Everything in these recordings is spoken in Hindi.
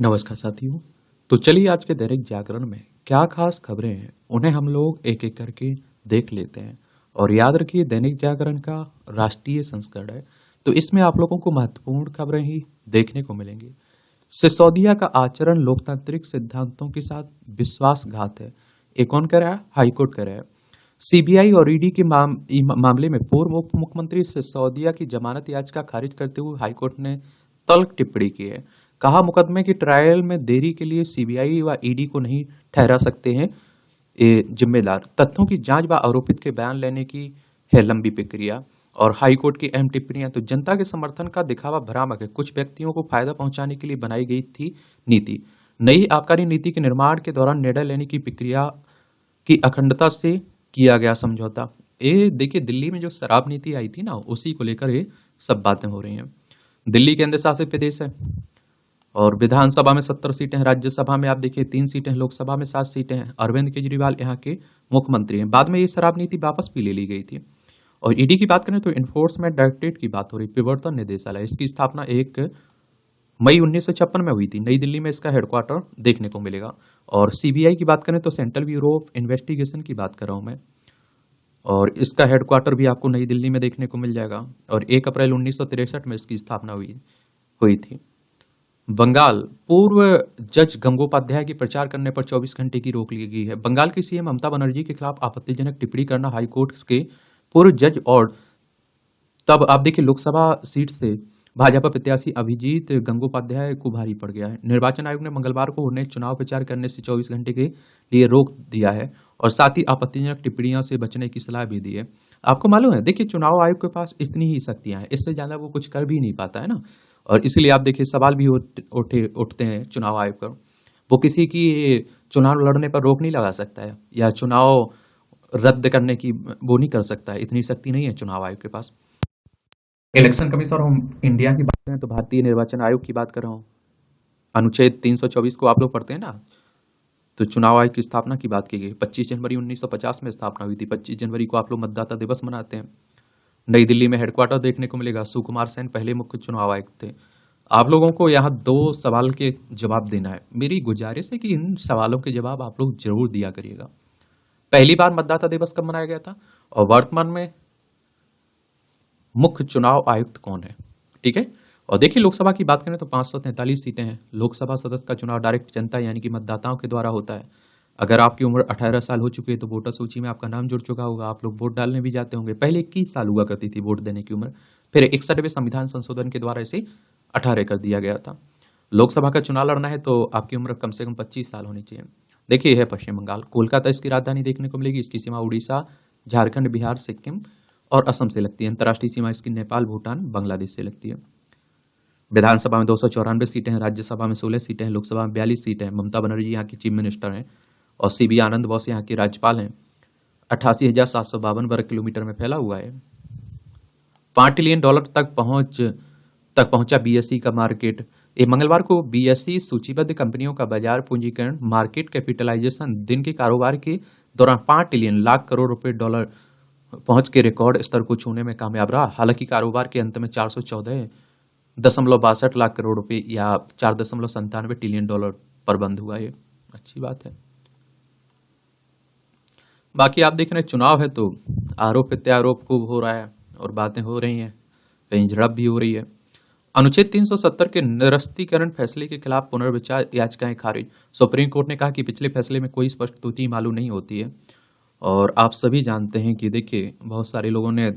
नमस्कार साथियों। तो चलिए आज के दैनिक जागरण में क्या खास खबरें हैं उन्हें हम लोग एक एक करके देख लेते हैं। और याद रखिए दैनिक जागरण का राष्ट्रीय संस्करण है, तो इसमें आप लोगों को महत्वपूर्ण खबरें ही देखने को मिलेंगी। सिसोदिया का आचरण लोकतांत्रिक सिद्धांतों के साथ विश्वासघात है, ये कौन कह रहा है? हाईकोर्ट कह रहा है। सीबीआई और ईडी के मामले में पूर्व उप मुख्यमंत्री सिसोदिया की जमानत याचिका खारिज करते हुए हाईकोर्ट ने तल्ख टिप्पणी की है। कहा, मुकदमे की ट्रायल में देरी के लिए सीबीआई व ईडी को नहीं ठहरा सकते हैं ये जिम्मेदार। तथ्यों की जांच व आरोपित के बयान लेने की है लंबी प्रक्रिया। और हाईकोर्ट की अहम टिप्पणियां, तो जनता के समर्थन का दिखावा भ्रामक है, कुछ व्यक्तियों को फायदा पहुंचाने के लिए बनाई गई थी नीति। नई आबकारी नीति के निर्माण के दौरान निर्णय लेने की प्रक्रिया की अखंडता से किया गया समझौता। ये देखिए, दिल्ली में जो शराब नीति आई थी ना, उसी को लेकर ये सब बातें हो रही हैं। दिल्ली केंद्र शासित प्रदेश है और विधानसभा में 70 सीटें हैं, राज्यसभा में आप देखिए 3 सीटें हैं, लोकसभा में 7 सीटें हैं। अरविंद केजरीवाल यहाँ के मुख्यमंत्री हैं। बाद में ये शराब नीति वापस भी ले ली गई थी। और ईडी की बात करें तो इन्फोर्समेंट डायरेक्टरेट की बात हो रही, प्रवर्तन निदेशालय, इसकी स्थापना 1 मई 1956 में हुई थी। नई दिल्ली में इसका हेडक्वार्टर देखने को मिलेगा। और सीबीआई की बात करें तो सेंट्रल ब्यूरो ऑफ इन्वेस्टिगेशन की बात कर रहा हूं मैं, और इसका हेडक्वार्टर भी आपको नई दिल्ली में देखने को मिल जाएगा। और 1 अप्रैल 1963 में इसकी स्थापना हुई थी। बंगाल, पूर्व जज गंगोपाध्याय की प्रचार करने पर 24 घंटे की रोक ली गई है। बंगाल की सीएम ममता बनर्जी के खिलाफ आपत्तिजनक टिप्पणी करना हाईकोर्ट के पूर्व जज और तब आप देखिए लोकसभा सीट से भाजपा प्रत्याशी अभिजीत गंगोपाध्याय को भारी पड़ गया है। निर्वाचन आयोग ने मंगलवार को उन्हें चुनाव प्रचार करने से 24 घंटे के लिए रोक दिया है और साथ ही आपत्तिजनक टिप्पणियों से बचने की सलाह भी दी है। आपको मालूम है, देखिए चुनाव आयोग के पास इतनी ही शक्तियां हैं, इससे ज्यादा वो कुछ कर भी नहीं पाता है ना। और इसलिए आप देखिए सवाल भी उठते हैं चुनाव आयोग पर। वो किसी की चुनाव लड़ने पर रोक नहीं लगा सकता है या चुनाव रद्द करने की वो नहीं कर सकता है, इतनी शक्ति नहीं है चुनाव आयोग के पास। इलेक्शन कमीशन ऑफ इंडिया की बात करें तो भारतीय निर्वाचन आयोग की बात कर रहा हूँ। अनुच्छेद 324 को आप लोग पढ़ते हैं ना, तो चुनाव आयोग की स्थापना की बात की गई। 25 जनवरी 1950 में स्थापना हुई थी। 25 जनवरी को आप लोग मतदाता दिवस मनाते हैं। नई दिल्ली में हेडक्वार्टर देखने को मिलेगा। सुकुमार सेन पहले मुख्य चुनाव आयुक्त थे। आप लोगों को यहाँ 2 सवाल के जवाब देना है। मेरी गुजारिश है कि इन सवालों के जवाब आप लोग जरूर दिया करिएगा। पहली बार मतदाता दिवस कब मनाया गया था और वर्तमान में मुख्य चुनाव आयुक्त कौन है? ठीक है। और देखिए लोकसभा की बात करें तो 543 सीटें हैं। लोकसभा सदस्य का चुनाव डायरेक्ट जनता यानी कि मतदाताओं के द्वारा होता है। अगर आपकी उम्र 18 साल हो चुकी है तो वोटर सूची में आपका नाम जुड़ चुका होगा, आप लोग वोट डालने भी जाते होंगे। पहले 21 साल हुआ करती थी वोट देने की उम्र, फिर 61वें संविधान संशोधन के द्वारा इसे 18 कर दिया गया था। लोकसभा का चुनाव लड़ना है तो आपकी उम्र कम से कम 25 साल होनी चाहिए। देखिए यह है पश्चिम बंगाल। कोलकाता इसकी राजधानी देखने को मिलेगी। इसकी सीमा उड़ीसा, झारखंड, बिहार, सिक्किम और असम से लगती है। अंतर्राष्ट्रीय सीमा इसकी नेपाल, भूटान, बांग्लादेश से लगती है। विधानसभा में 294 सीटें हैं, राज्यसभा में 16 सीटें हैं, लोकसभा में 42 सीटें हैं। ममता बनर्जी यहाँ की चीफ मिनिस्टर हैं और सीबी आनंद बोस यहाँ के राज्यपाल हैं। 88,752 वर्ग किलोमीटर में फैला हुआ है। $5 ट्रिलियन तक पहुंचा बीएसई का मार्केट। एक मंगलवार को बीएसई सूचीबद्ध कंपनियों का बाजार पूंजीकरण मार्केट कैपिटलाइजेशन दिन के कारोबार के दौरान 5 ट्रिलियन लाख करोड़ रुपए डॉलर पहुंच के रिकॉर्ड स्तर को छूने में कामयाब रहा। हालांकि कारोबार के अंत में 414.62 लाख करोड़ रुपए या $4.97 ट्रिलियन पर बंद हुआ। ये अच्छी बात है। बाकी आप देख रहे हैं चुनाव है तो आरोप प्रत्यारोप खूब हो रहा है और बातें हो रही हैं, कहीं झड़प भी हो रही है। अनुच्छेद 370 के निरस्तीकरण फैसले के खिलाफ पुनर्विचार याचिकाएं खारिज। सुप्रीम कोर्ट ने कहा कि पिछले फैसले में कोई स्पष्ट त्रुटि मालूम नहीं होती है। और आप सभी जानते हैं कि देखिए बहुत सारे लोगों ने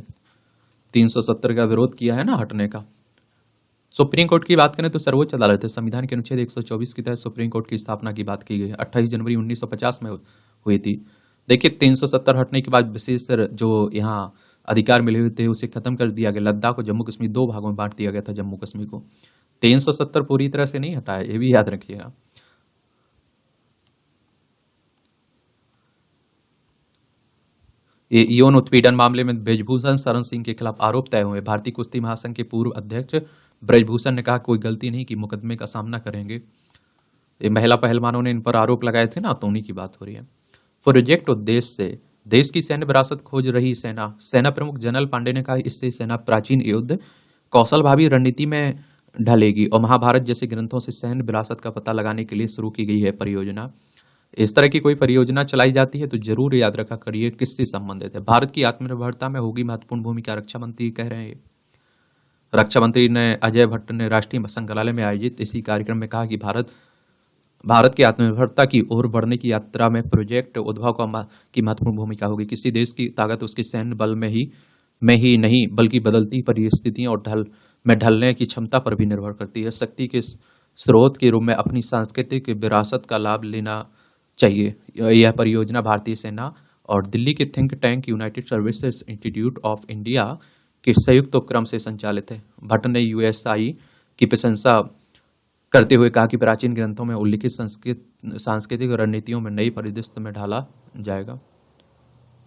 370 का विरोध किया है ना हटने का। सुप्रीम कोर्ट की बात करें तो सर्वोच्च अदालत है। संविधान के अनुच्छेद 124 के तहत सुप्रीम कोर्ट की स्थापना की बात की गई है। 28 जनवरी 1950 में हुई थी। देखिए 370 हटने के बाद विशेष जो यहाँ अधिकार मिले हुए थे उसे खत्म कर दिया गया। लद्दाख को जम्मू कश्मीर 2 भागों में बांट दिया गया था। जम्मू कश्मीर को 370 पूरी तरह से नहीं हटाया, ये भी याद रखिएगा। ये यौन उत्पीड़न मामले में ब्रजभूषण शरण सिंह के खिलाफ आरोप तय हुए। भारतीय कुश्ती महासंघ के पूर्व अध्यक्ष ब्रजभूषण ने कहा कोई गलती नहीं की, मुकदमे का सामना करेंगे। ये महिला पहलवानों ने इन पर आरोप लगाए थे ना, तो उन्हीं की बात हो रही है। प्रोजेक्ट उद्देश्य से देश की सैन्य विरासत खोज रही सेना प्रमुख जनरल पांडे ने कहा इससे सेना प्राचीन युद्ध कौशल भावी रणनीति में ढलेगी और महाभारत जैसे ग्रंथों से सैन्य विरासत का पता लगाने के लिए शुरू की गई है परियोजना। इस तरह की कोई परियोजना चलाई जाती है तो जरूर याद रखा करिए किससे संबंधित है। भारत की आत्मनिर्भरता में होगी महत्वपूर्ण भूमिका, रक्षा मंत्री कह रहे हैं। रक्षा मंत्री ने अजय भट्ट ने राष्ट्रीय संग्रहालय में आयोजित इसी कार्यक्रम में कहा कि भारत की आत्मनिर्भरता की ओर बढ़ने की यात्रा में प्रोजेक्ट उद्भव की महत्वपूर्ण भूमिका होगी। किसी देश की ताकत उसके सैन्य बल में ही नहीं बल्कि बदलती परिस्थितियों और ढलने की क्षमता पर भी निर्भर करती है। शक्ति के स्रोत के रूप में अपनी सांस्कृतिक विरासत का लाभ लेना चाहिए। यह परियोजना भारतीय सेना और दिल्ली के think tank United services institute of India के संयुक्त उपक्रम से संचालित है। भट्ट ने यूएसआई की प्रशंसा करते हुए कहा कि प्राचीन ग्रंथों में उल्लिखित सांस्कृतिक रणनीतियों में नई परिदृश्य में ढाला जाएगा।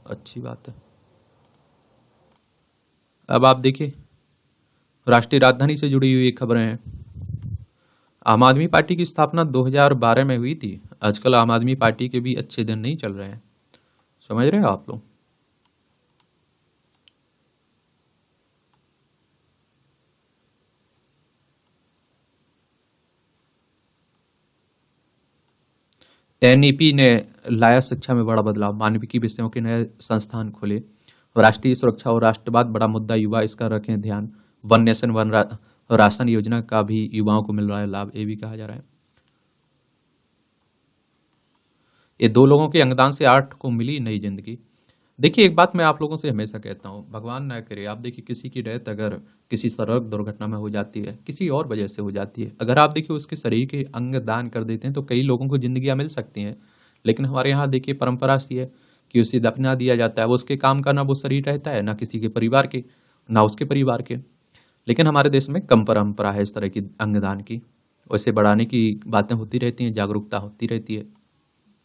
अच्छी बात है। अब आप देखिए राष्ट्रीय राजधानी से जुड़ी हुई खबरें हैं। आम आदमी पार्टी की स्थापना 2012 में हुई थी। आजकल आम आदमी पार्टी के भी अच्छे दिन नहीं चल रहे हैं, समझ रहे हैं आप लोग। एनईपी ने लाया शिक्षा में बड़ा बदलाव, मानविकी विषयों के नए संस्थान खोले। राष्ट्रीय सुरक्षा और राष्ट्रवाद बड़ा मुद्दा, युवा इसका रखें ध्यान। वन नेशन वन राशन योजना का भी युवाओं को मिल रहा है लाभ, ये भी कहा जा रहा है। ये 2 लोगों के अंगदान से 8 को मिली नई जिंदगी। देखिए एक बात मैं आप लोगों से हमेशा कहता हूँ, भगवान ना करे आप देखिए किसी की डेथ अगर किसी सड़क दुर्घटना में हो जाती है, किसी और वजह से हो जाती है, अगर आप देखिए उसके शरीर के अंग दान कर देते हैं तो कई लोगों को जिंदगियां मिल सकती हैं। लेकिन हमारे यहाँ देखिए परंपरा सी है कि उसे दफना दिया जाता है। वो उसके काम का ना वो शरीर रहता है, ना किसी के परिवार के, ना उसके परिवार के। लेकिन हमारे देश में कम परंपरा है इस तरह की अंगदान की। वैसे बढ़ाने की बातें होती रहती हैं, जागरूकता होती रहती है।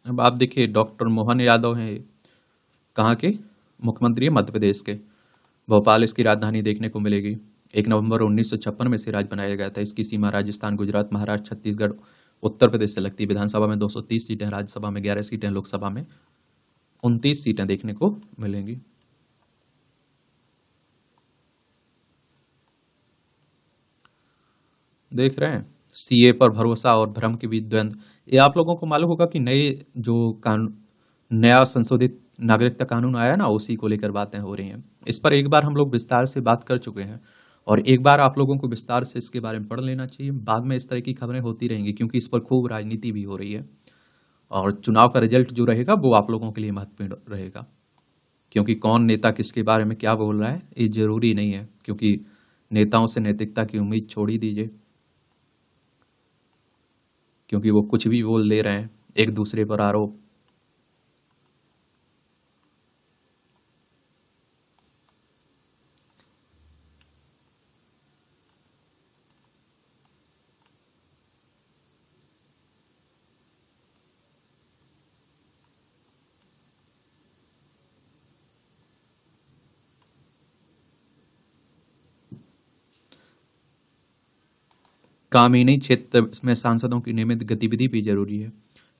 अब आप देखिए डॉक्टर मोहन यादव हैं, कहाँ के मुख्यमंत्री है, मध्य प्रदेश के। भोपाल इसकी राजधानी देखने को मिलेगी। 1 नवंबर 1956 में इसे राज्य बनाया गया था। इसकी सीमा राजस्थान, गुजरात, महाराष्ट्र, छत्तीसगढ़, उत्तर प्रदेश से लगती है। विधानसभा में 230 सीटें, राज्यसभा में 11 सीटें, लोकसभा में 29 सीटें देखने को मिलेंगी। देख रहे हैं सीए पर भरोसा और भ्रम के बीच द्वंद्व। ये आप लोगों को मालूम होगा कि नया संशोधित नागरिकता कानून आया ना, उसी को लेकर बातें हो रही हैं। इस पर एक बार हम लोग विस्तार से बात कर चुके हैं और एक बार आप लोगों को विस्तार से इसके बारे में पढ़ लेना चाहिए। बाद में इस तरह की खबरें होती रहेंगी क्योंकि इस पर खूब राजनीति भी हो रही है और चुनाव का रिजल्ट जो रहेगा वो आप लोगों के लिए महत्वपूर्ण रहेगा। क्योंकि कौन नेता किसके बारे में क्या बोल रहा है ये जरूरी नहीं है, क्योंकि नेताओं से नैतिकता की उम्मीद छोड़ ही दीजिए, क्योंकि वो कुछ भी बोल ले रहे हैं, एक दूसरे पर आरोप। कामीनी क्षेत्र में सांसदों की नियमित गतिविधि भी जरूरी है।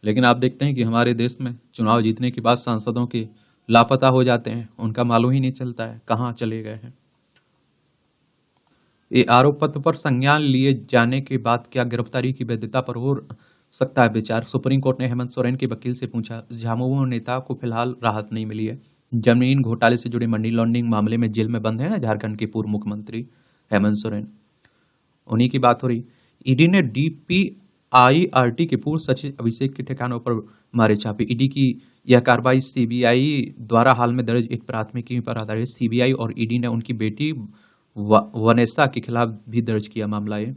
लेकिन आप देखते हैं कि हमारे देश में चुनाव जीतने के बाद सांसदों के लापता हो जाते हैं, उनका मालूम ही नहीं चलता है कहाँ चले गए हैं। ये आरोप पत्र पर संज्ञान लिए जाने के बाद क्या गिरफ्तारी की वैधता पर हो सकता है विचार। सुप्रीम कोर्ट ने हेमंत सोरेन के वकील से पूछा। झामुमो नेता को फिलहाल राहत नहीं मिली है। जमीन घोटाले से जुड़े मनी लॉन्ड्रिंग मामले में जेल में बंद है ना झारखंड के पूर्व मुख्यमंत्री हेमंत सोरेन, उन्हीं की बात हो रही। ईडी ने डीपीआईआरटी के पूर्व सचिव अभिषेक के ठिकानों पर मारे छापे। ईडी की यह कार्रवाई सीबीआई द्वारा हाल में दर्ज एक प्राथमिकी पर आधारित। सीबीआई और ईडी ने उनकी बेटी वनेसा के खिलाफ भी दर्ज किया मामला है।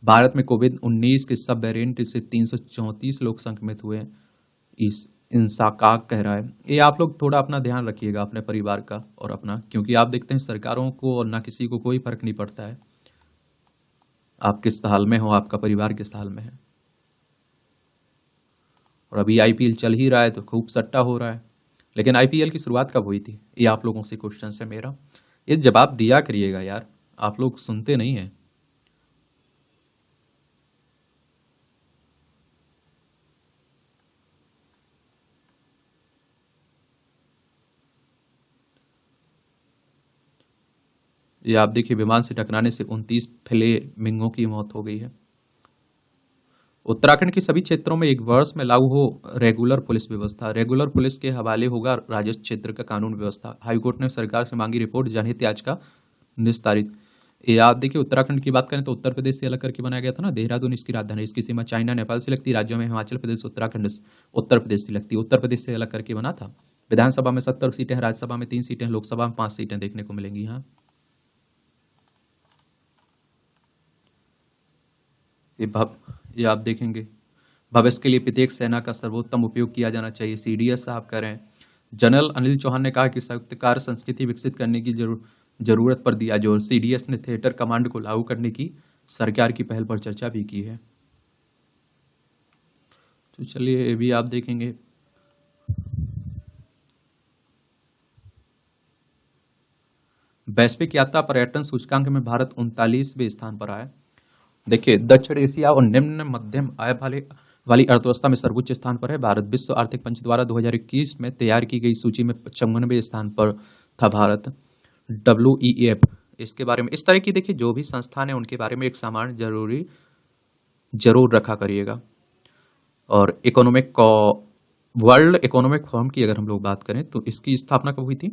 भारत में कोविड-19 के सब वेरिएंट से 334 लोग संक्रमित हुए हैं, इस इंसाकाक कह रहा है। ये आप लोग थोड़ा अपना ध्यान रखिएगा अपने परिवार का और अपना, क्योंकि आप देखते हैं सरकारों को और ना किसी को कोई फर्क नहीं पड़ता है आप किस हाल में हो, आपका परिवार किस हाल में है। और अभी आईपीएल चल ही रहा है तो खूब सट्टा हो रहा है। लेकिन आईपीएल की शुरुआत कब हुई थी, ये आप लोगों से क्वेश्चन है मेरा, ये जवाब दिया करिएगा यार, आप लोग सुनते नहीं हैं। ये आप देखिए विमान से टकराने से 29 फ्लेमिंगो की मौत हो गई है। उत्तराखंड के सभी क्षेत्रों में एक वर्ष में लागू हो रेगुलर पुलिस व्यवस्था। रेगुलर पुलिस के हवाले होगा राजस्व क्षेत्र का कानून व्यवस्था। हाईकोर्ट ने सरकार से मांगी रिपोर्ट, जनहित याचिका निस्तारित। ये आप देखिए उत्तराखंड की बात करें तो उत्तर प्रदेश से अलग करके बनाया गया था ना, देहरादून इसकी राजधानी। इसकी सीमा चाइना नेपाल से लगती है। राज्यों में हिमाचल प्रदेश उत्तराखंड उत्तर प्रदेश से लगती है। उत्तर प्रदेश से अलग करके बना था। विधानसभा में 70 सीटें हैं, राज्यसभा में 3 सीटें, लोकसभा में 5 सीटें देखने को मिलेंगी। यहाँ ये आप देखेंगे भविष्य के लिए प्रत्येक सेना का सर्वोत्तम उपयोग किया जाना चाहिए। सीडीएस साहब कह रहे हैं। जनरल अनिल चौहान ने कहा कि संयुक्त कार्य संस्कृति विकसित करने की जरूरत पर दिया जोर। सीडीएस ने थिएटर कमांड को लागू करने की सरकार की पहल पर चर्चा भी की है। तो चलिए ये भी आप देखेंगे। वैश्विक यात्रा पर्यटन सूचकांक में भारत 39वें स्थान पर आया। देखिए दक्षिण एशिया और निम्न मध्यम आय वाली अर्थव्यवस्था में सर्वोच्च स्थान पर है भारत। विश्व आर्थिक मंच द्वारा 2021 में तैयार की गई सूची में 55वें स्थान पर था भारत। WEF इसके बारे में, इस तरह की देखिए जो भी संस्थान है उनके बारे में एक सामान्य जरूर रखा करिएगा। और वर्ल्ड इकोनॉमिक फोरम की अगर हम लोग बात करें तो इसकी स्थापना कब हुई थी?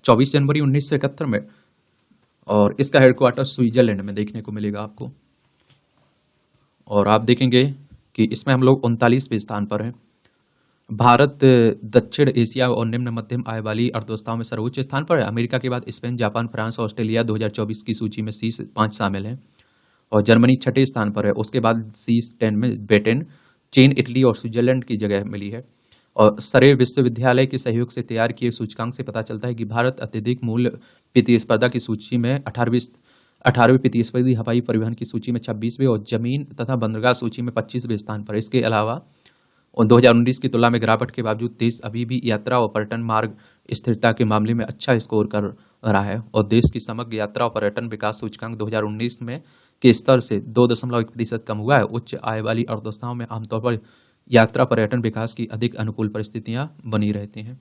24 जनवरी 1971 में। और इसका हेडक्वार्टर स्विट्जरलैंड में देखने को मिलेगा आपको। और आप देखेंगे कि इसमें हम लोग 39वें स्थान पर हैं। भारत दक्षिण एशिया और निम्न मध्यम आय वाली अर्थव्यवस्थाओं में सर्वोच्च स्थान पर है। अमेरिका के बाद स्पेन, जापान, फ्रांस, ऑस्ट्रेलिया 2024 की सूची में शीर्ष 5 शामिल हैं। और जर्मनी 6ठे स्थान पर है। उसके बाद शीर्ष 10 में ब्रिटेन, चीन, इटली और स्विट्जरलैंड की जगह मिली है। और सरे विश्वविद्यालय के सहयोग से तैयार किए सूचकांक से पता चलता है कि भारत अत्यधिक मूल्य प्रतिस्पर्धा की सूची में 18वें, प्रतिस्पर्धी हवाई परिवहन की सूची में 26वें और जमीन तथा बंदरगाह सूची में 25वें स्थान पर। इसके अलावा 2019 की तुलना में गिरावट के बावजूद देश अभी भी यात्रा और पर्यटन मार्ग स्थिरता के मामले में अच्छा स्कोर कर रहा है। और देश की समग्र यात्रा और पर्यटन विकास सूचकांक 2019 में के स्तर से 2.1% कम हुआ है। उच्च आय वाली अर्थव्यवस्थाओं में आमतौर पर यात्रा पर्यटन विकास की अधिक अनुकूल परिस्थितियां बनी रहती हैं।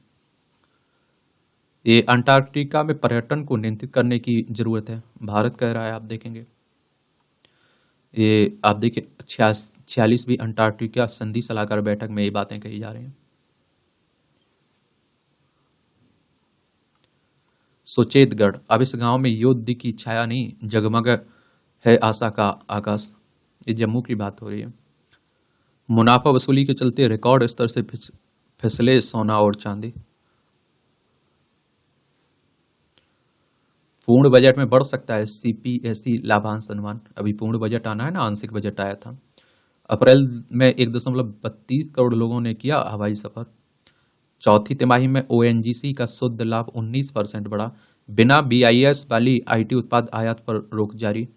ये अंटार्कटिका में पर्यटन को नियंत्रित करने की जरूरत है, भारत कह रहा है। आप देखेंगे ये आप देखिए 46वीं अंटार्कटिका संधि सलाहकार बैठक में ये बातें कही जा रही हैं। सुचेतगढ़, अब इस गांव में युद्ध की छाया नहीं, जगमग है आशा का आकाश। ये जम्मू की बात हो रही है। मुनाफा वसूली के चलते रिकॉर्ड स्तर से फिसले सोना और चांदी। पूर्ण बजट में बढ़ सकता है CPSE लाभांश अनुमान। अभी पूर्ण बजट आना है ना, आंशिक बजट आया था। अप्रैल में 1.32 करोड़ लोगों ने किया हवाई सफर। चौथी तिमाही में ONGC का शुद्ध लाभ 19% बढ़ा। बिना BIS वाली IT उत्पाद आयात पर रोक जारी।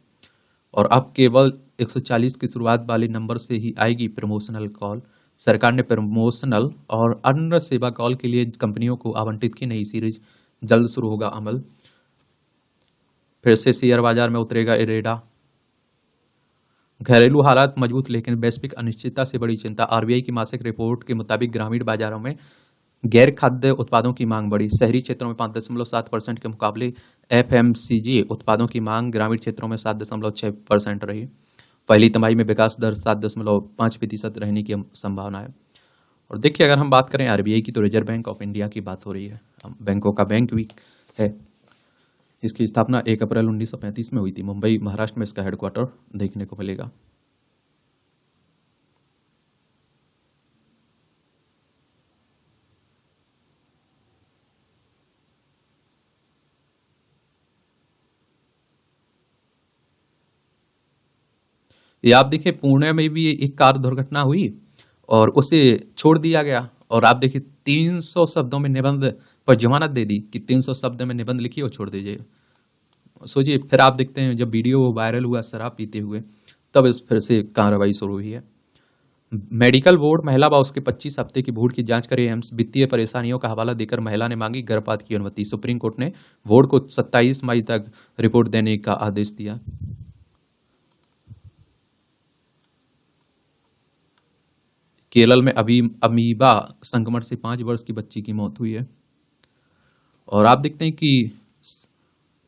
और अब केवल 140 की शुरुआत वाले नंबर से ही आएगी प्रमोशनल कॉल। सरकार ने प्रमोशनल और अन्य सेवा कॉल के लिए कंपनियों को आवंटित की नई सीरीज, जल्द शुरू होगा अमल। फिर से शेयर बाजार में उतरेगा इरेडा। घरेलू हालात मजबूत लेकिन वैश्विक अनिश्चितता से बड़ी चिंता। RBI की मासिक रिपोर्ट के मुताबिक ग्रामीण बाजारों में गैर खाद्य उत्पादों की मांग बढ़ी। शहरी क्षेत्रों में 5.7% के मुकाबले FMCG उत्पादों की मांग ग्रामीण क्षेत्रों में 7.6% रही। पहली तिमाही में विकास दर 7.5% रहने की संभावना है। और देखिए अगर हम बात करें RBI की तो रिजर्व बैंक ऑफ इंडिया की बात हो रही है। बैंकों का बैंक भी है। इसकी स्थापना 1 अप्रैल 1935 में हुई थी। मुंबई महाराष्ट्र में इसका हेडक्वार्टर देखने को मिलेगा। ये आप देखिए पुणे में भी एक कार दुर्घटना हुई और उसे छोड़ दिया गया। और आप देखिए 300 शब्दों में निबंध पर जमानत दे दी कि 300 शब्द में निबंध लिखिए और छोड़ दीजिए। सोचिए फिर आप देखते हैं जब वीडियो वायरल हुआ शराब पीते हुए, तब इस फिर से कार्रवाई शुरू हुई है। मेडिकल बोर्ड महिला व उसके 25 हफ्ते की भूख की जांच करे एम्स। वित्तीय परेशानियों का हवाला देकर महिला ने मांगी गर्भपात की अनुमति। सुप्रीम कोर्ट ने बोर्ड को 27 मई तक रिपोर्ट देने का आदेश दिया। केरल में अभी अमीबा संक्रमण से 5 वर्ष की बच्ची की मौत हुई है। और आप देखते हैं कि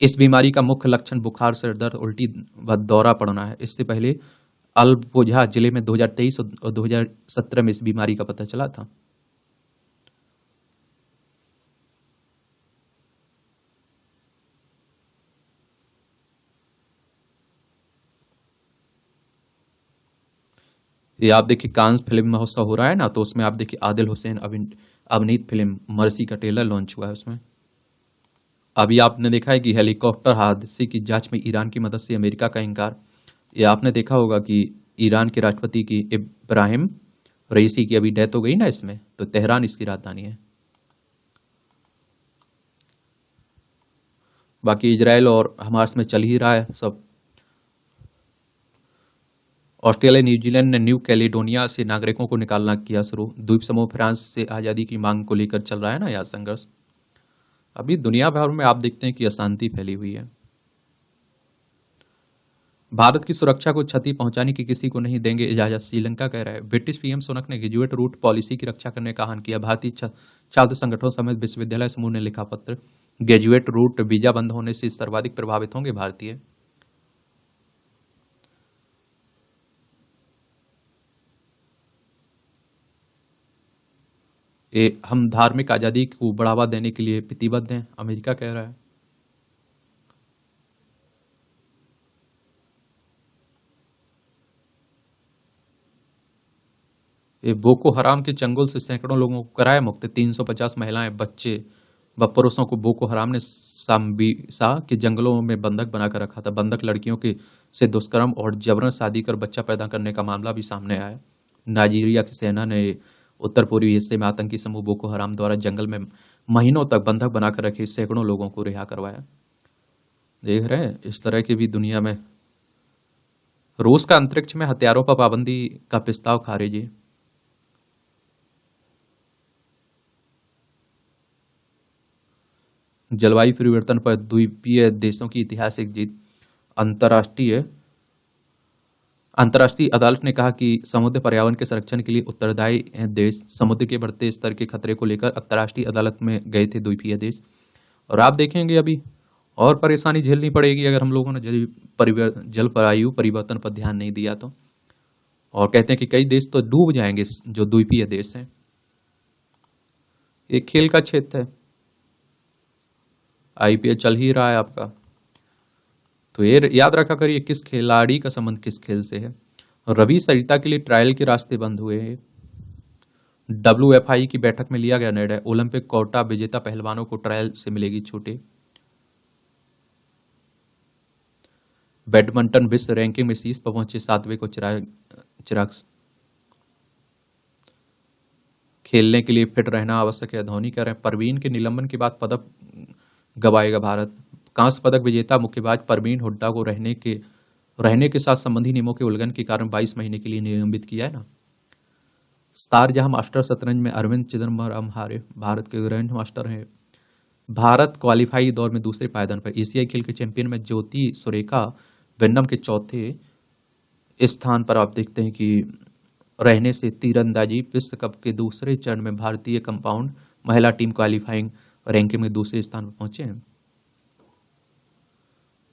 इस बीमारी का मुख्य लक्षण बुखार, सिर दर्द, उल्टी व दौरा पड़ना है। इससे पहले अल्बोझा जिले में 2023 और 2017 में इस बीमारी का पता चला था। ये आप देखिए कांस फिल्म महोत्सव हो रहा है ना, तो उसमें आप देखिए आदिल हुसैन अभिनीत फिल्म मर्सी का ट्रेलर लॉन्च हुआ है उसमें। अभी आपने देखा है कि हेलीकॉप्टर हादसे की जांच में ईरान की मदद से अमेरिका का इनकार। ये आपने देखा होगा कि ईरान के राष्ट्रपति की इब्राहिम रईसी की अभी डेथ हो गई ना इसमें, तो तेहरान इसकी राजधानी है। बाकी इजराइल और हमास में चल ही रहा है सब। ऑस्ट्रेलिया न्यूजीलैंड ने न्यू कैलिडोनिया से नागरिकों को निकालना किया शुरू। द्वीप समूह फ्रांस से आज़ादी की मांग को लेकर चल रहा है ना यहाँ संघर्ष। अभी दुनिया भर में आप देखते हैं कि अशांति फैली हुई है। भारत की सुरक्षा को क्षति पहुंचाने की किसी को नहीं देंगे इजाजत, श्रीलंका कह रहा है। ब्रिटिश पीएम सुनक ने ग्रेजुएट रूट पॉलिसी की रक्षा करने का आह्वान किया। भारतीय छात्र संगठनों समेत विश्वविद्यालय समूह ने लिखा पत्र। ग्रेजुएट रूट वीजा बंद होने से सर्वाधिक प्रभावित होंगे भारतीय। हम धार्मिक आज़ादी को बढ़ावा देने के लिए प्रतिबद्ध हैं, अमेरिका कह रहा है। ये बोको हराम के चंगुल से सैकड़ों लोगों को कराया मुक्त। 350 महिलाएं, बच्चे व पुरुषों को बोको हराम ने सांबीसा के जंगलों में बंधक बनाकर रखा था। बंधक लड़कियों के से दुष्कर्म और जबरन शादी कर बच्चा पैदा करने का मामला भी सामने आया। नाइजीरिया की सेना ने उत्तर पूर्वी हिस्से में आतंकी समूह बोको हराम द्वारा जंगल में महीनों तक बंधक बनाकर रखे सैकड़ों लोगों को रिहा करवाया। देख रहे हैं इस तरह की भी दुनिया में। रूस का अंतरिक्ष में हथियारों पर पाबंदी का प्रस्ताव खारिज। जलवायु परिवर्तन पर द्वीपीय देशों की ऐतिहासिक जीत। अंतर्राष्ट्रीय अंतर्राष्ट्रीय अदालत ने कहा कि समुद्र पर्यावरण के संरक्षण के लिए उत्तरदायी हैं देश। समुद्र के बढ़ते स्तर के खतरे को लेकर अंतर्राष्ट्रीय अदालत में गए थे द्वीपीय देश। और आप देखेंगे अभी और परेशानी झेलनी पड़ेगी अगर हम लोगों ने जलवायु परिवर्तन पर ध्यान नहीं दिया तो। और कहते हैं कि कई देश तो डूब जाएंगे जो द्वीपीय देश हैं। एक खेल का क्षेत्र है, आईपीएल चल ही रहा है आपका, तो ये याद रखा करिए किस खिलाड़ी का संबंध किस खेल से है। रवि सरिता के लिए ट्रायल के रास्ते बंद हुए हैं। डब्ल्यूएफआई की बैठक में लिया गया निर्णय, ओलंपिक कोटा विजेता पहलवानों को ट्रायल से मिलेगी छूटें। बैडमिंटन विश्व रैंकिंग में शीर्ष पर पहुंचे 7वें को चिराग। खेलने के लिए फिट रहना आवश्यक है, धोनी कह रहे हैं। परवीन के निलंबन के बाद पदक गवाएगा भारत। कांस्य पदक विजेता मुक्केबाज परवीन हुड्डा को रहने के साथ संबंधी नियमों के उल्लंघन के कारण 22 महीने के लिए निलंबित किया है ना। शारजाह मास्टर शतरंज में अरविंद चिदम्बरम हारे, भारत के ग्रैंड मास्टर हैं। भारत क्वालिफाई दौर में दूसरे पायदान पर। एशियाई खेल के चैंपियन में ज्योति सुरेखा विंडम के चौथे स्थान पर आप देखते हैं कि रहने से तीरंदाजी विश्व कप के दूसरे चरण में भारतीय कंपाउंड महिला टीम क्वालिफाइंग रैंकिंग में दूसरे स्थान पर पहुंचे हैं।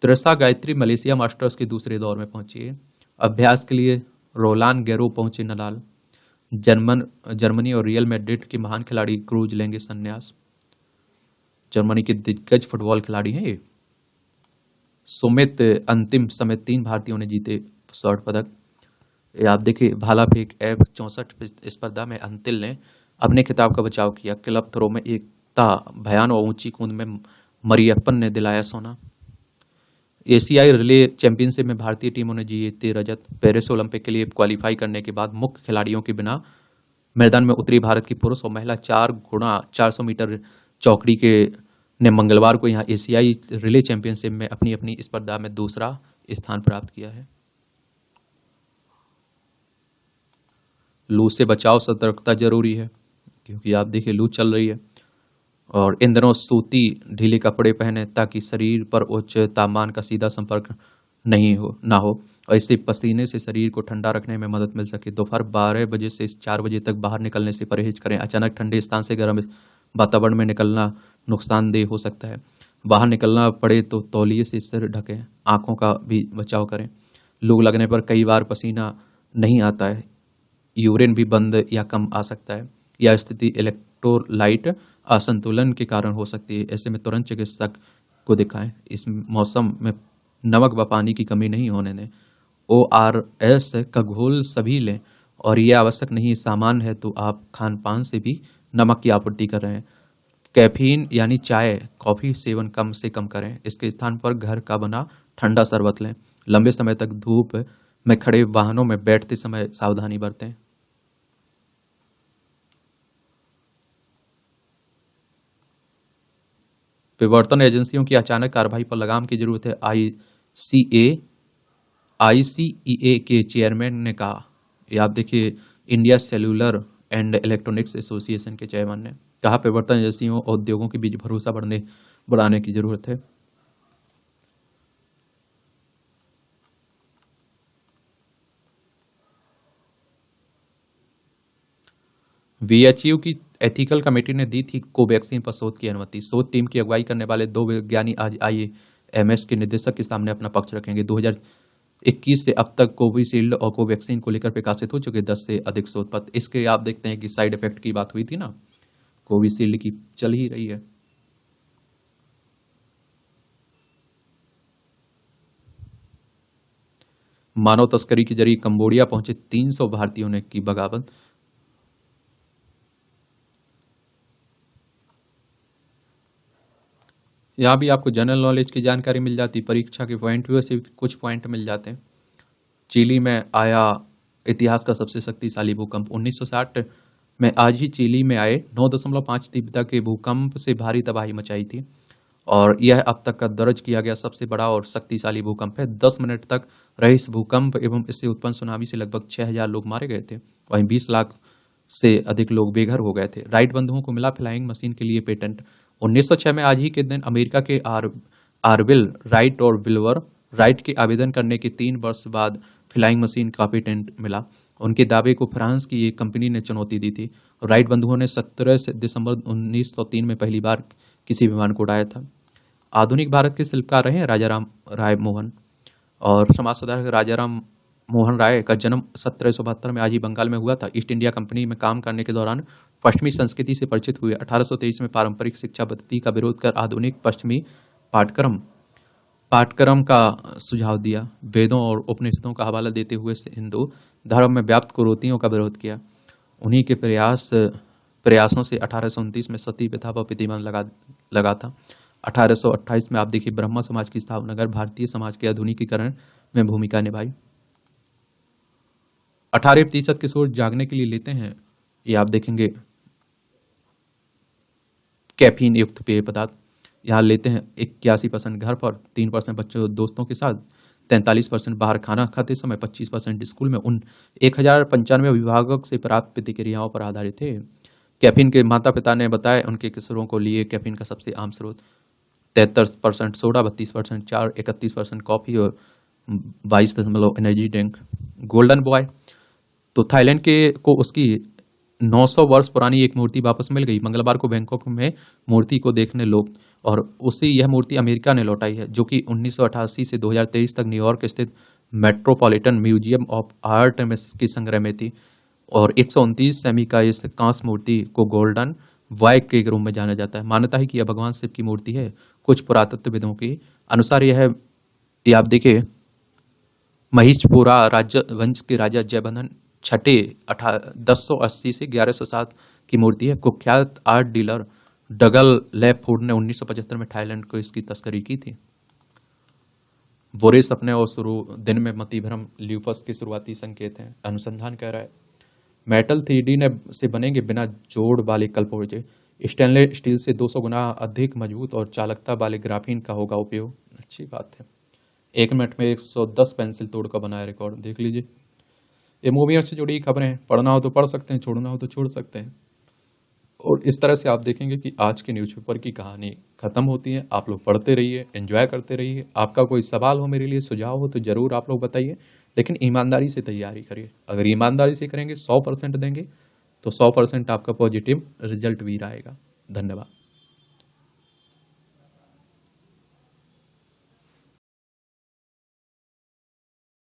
त्रिशा गायत्री मलेशिया मास्टर्स के दूसरे दौर में पहुंची है। अभ्यास के लिए रोलान गैरो पहुंचे नडाल। जर्मनी और रियल मैड्रिड के महान खिलाड़ी क्रूज लेंगे संन्यास। जर्मनी के दिग्गज फुटबॉल खिलाड़ी हैं ये। सुमित अंतिम समय 3 भारतीयों ने जीते स्वर्ण पदक। ये आप देखिए भाला फेंक F64 स्पर्धा में अंतिल ने अपने खिताब का बचाव किया। क्लब थ्रो में एकता भयान और ऊंची कूद में मरियप्पन ने दिलाया सोना। एशियाई रिले चैंपियनशिप में भारतीय टीमों ने जीते रजत। पेरिस ओलंपिक के लिए क्वालिफाई करने के बाद मुख्य खिलाड़ियों के बिना मैदान में उतरी भारत की पुरुष और महिला 4x400 मीटर चौकड़ी के ने मंगलवार को यहाँ एशियाई रिले चैंपियनशिप में अपनी अपनी स्पर्धा में दूसरा स्थान प्राप्त किया है। लू से बचाव सतर्कता जरूरी है क्योंकि आप देखिए लू चल रही है। और इन दिनों सूती ढीले कपड़े पहने ताकि शरीर पर उच्च तापमान का सीधा संपर्क ना हो और इससे पसीने से शरीर को ठंडा रखने में मदद मिल सके। दोपहर 12 बजे से 4 बजे तक बाहर निकलने से परहेज करें। अचानक ठंडे स्थान से गर्म वातावरण में निकलना नुकसानदेह हो सकता है। बाहर निकलना पड़े तो तौलिए से सिर ढकें, आंखों का भी बचाव करें। लू लगने पर कई बार पसीना नहीं आता है, यूरिन भी बंद या कम आ सकता है। यह स्थिति इलेक्ट्रोलाइट असंतुलन के कारण हो सकती है। ऐसे में तुरंत चिकित्सक को दिखाएं। इस मौसम में नमक व पानी की कमी नहीं होने दें। ORS का घोल सभी लें और यह आवश्यक नहीं सामान्य है तो आप खान पान से भी नमक की आपूर्ति कर रहे हैं। कैफीन यानी चाय कॉफी सेवन कम से कम करें। इसके स्थान पर घर का बना ठंडा शरबत लें। लंबे समय तक धूप में खड़े वाहनों में बैठते समय सावधानी बरतें। प्रवर्तन एजेंसियों की अचानक कार्रवाई पर लगाम की जरूरत है। आईसीईए के चेयरमैन ने कहा। ये आप देखिए, India cellular and electronics association के चेयरमैन ने कहा, प्रवर्तन एजेंसियों और उद्योगों के बीच भरोसा बढ़ाने की जरूरत है। VHU की एथिकल कमेटी ने दी थी कोवैक्सीन पर शोध की अनुमति। शोध टीम की अगुवाई करने वाले 2 विज्ञानी आज IAMS के निदेशक के सामने अपना पक्ष रखेंगे। 2021 से अब तक कोविशील्ड और कोवैक्सीन को लेकर प्रकाशित हो चुके 10 से अधिक शोध पत्र। इसके आप देखते हैं कि साइड इफेक्ट की बात हुई थी ना, कोविशील्ड की चल ही रही है। मानव तस्करी के जरिए कंबोडिया पहुंचे 300 भारतीयों ने की बगावत। यहाँ भी आपको जनरल नॉलेज की जानकारी मिल जाती, परीक्षा के पॉइंट व्यू से कुछ पॉइंट मिल जाते हैं। चिली में आया इतिहास का सबसे शक्तिशाली भूकंप। 1960 में आज ही चिली में आए 9.5 तीव्रता के भूकंप से भारी तबाही मचाई थी और यह अब तक का दर्ज किया गया सबसे बड़ा और शक्तिशाली भूकंप है। 10 मिनट तक रहे इस भूकंप एवं इससे उत्पन्न सुनामी से लगभग 6000 लोग मारे गए थे। वहीं 20 लाख से अधिक लोग बेघर हो गए थे। राइट बंधुओं को मिला फ्लाइंग मशीन के लिए पेटेंट। 1906 में आज ही के दिन अमेरिका के आरविल राइट और विल्वर राइट के आवेदन करने के 3 वर्ष बाद फ्लाइंग मशीन का पेटेंट मिला। उनके दावे को फ्रांस की एक कंपनी ने चुनौती दी थी। राइट बंधुओं ने 17 दिसंबर 1903 में पहली बार किसी विमान को उड़ाया था। आधुनिक भारत के शिल्पकार रहे हैं राजा राम राय मोहन और समाज सुधारक राजा राम मोहन राय का जन्म 1772 में आज ही बंगाल में हुआ था। ईस्ट इंडिया कंपनी में काम करने के दौरान पश्चिमी संस्कृति से परिचित हुए। 1823 में पारंपरिक शिक्षा पद्धति का विरोध कर आधुनिक पश्चिमी पाठ्यक्रम का सुझाव दिया। वेदों और उपनिषदों का हवाला देते हुए हिंदू धर्म में व्याप्त कुरीतियों का विरोध किया। उन्हीं के प्रयासों से 1829 में सती प्रथा पर प्रतिबंध लगा था। 1828 में आप देखिए ब्रह्म समाज की स्थापना कर भारतीय समाज के आधुनिकीकरण में भूमिका निभाई। 18% किशोर जागने के लिए लेते हैं, ये आप देखेंगे कैफीन युक्त पेय पदार्थ। यहाँ लेते हैं 81% घर पर, 3% बच्चों दोस्तों के साथ, 43% बाहर खाना खाते समय, 25% स्कूल में। उन 1095 अभिभावकों से प्राप्त प्रतिक्रियाओं पर आधारित थे। कैफीन के माता पिता ने बताया उनके किशोरों को लिए कैफीन का सबसे आम स्रोत 73% सोडा, 32% चाय, 31% कॉफी और 22 एनर्जी ड्रिंक। गोल्डन बॉय तो थाईलैंड को उसकी 900 वर्ष पुरानी एक मूर्ति वापस मिल गई। मंगलवार को बैंकॉक में मूर्ति को देखने लोग और उसी यह मूर्ति अमेरिका ने लौटाई है, जो कि 1988 से 2023 तक न्यूयॉर्क स्थित मेट्रोपॉलिटन म्यूजियम ऑफ आर्ट में की संग्रह में थी। और 129 सेमी का इस कांस्य मूर्ति को गोल्डन बॉय के रूप में जाना जाता है। मान्यता है कि यह भगवान शिव की मूर्ति है। कुछ पुरातत्वविदों के अनुसार यह आप देखिए महिषपुरा राज्य वंश के राजा जयबंधन छठे 1080 से 1107 की मूर्ति है। कुख्यात आर्ट डीलर डगल लेफूड ने 1975 में थाईलैंड को इसकी तस्करी की थी। बुरे सपने और दिन में मतिभ्रम ल्यूपस के शुरुआती संकेत हैं। अनुसंधान कह रहा है मेटल 3D से बनेंगे बिना जोड़ वाले कलपुर्जे। स्टेनलेस स्टील से 200 गुना अधिक मजबूत और चालकता वाले ग्राफीन का होगा उपयोग। अच्छी बात है। 1 मिनट में 110 पेंसिल तोड़ कर बनाया रिकॉर्ड, देख लीजिए। ये मूवियों से जुड़ी खबरें पढ़ना हो तो पढ़ सकते हैं, छोड़ना हो तो छोड़ सकते हैं। और इस तरह से आप देखेंगे कि आज के न्यूज़पेपर की कहानी खत्म होती है। आप लोग पढ़ते रहिए, एंजॉय करते रहिए। आपका कोई सवाल हो मेरे लिए, सुझाव हो तो जरूर आप लोग बताइए, लेकिन ईमानदारी से तैयारी करिए। अगर ईमानदारी से करेंगे, 100% देंगे तो 100% आपका पॉजिटिव रिजल्ट भी रहेगा। धन्यवाद।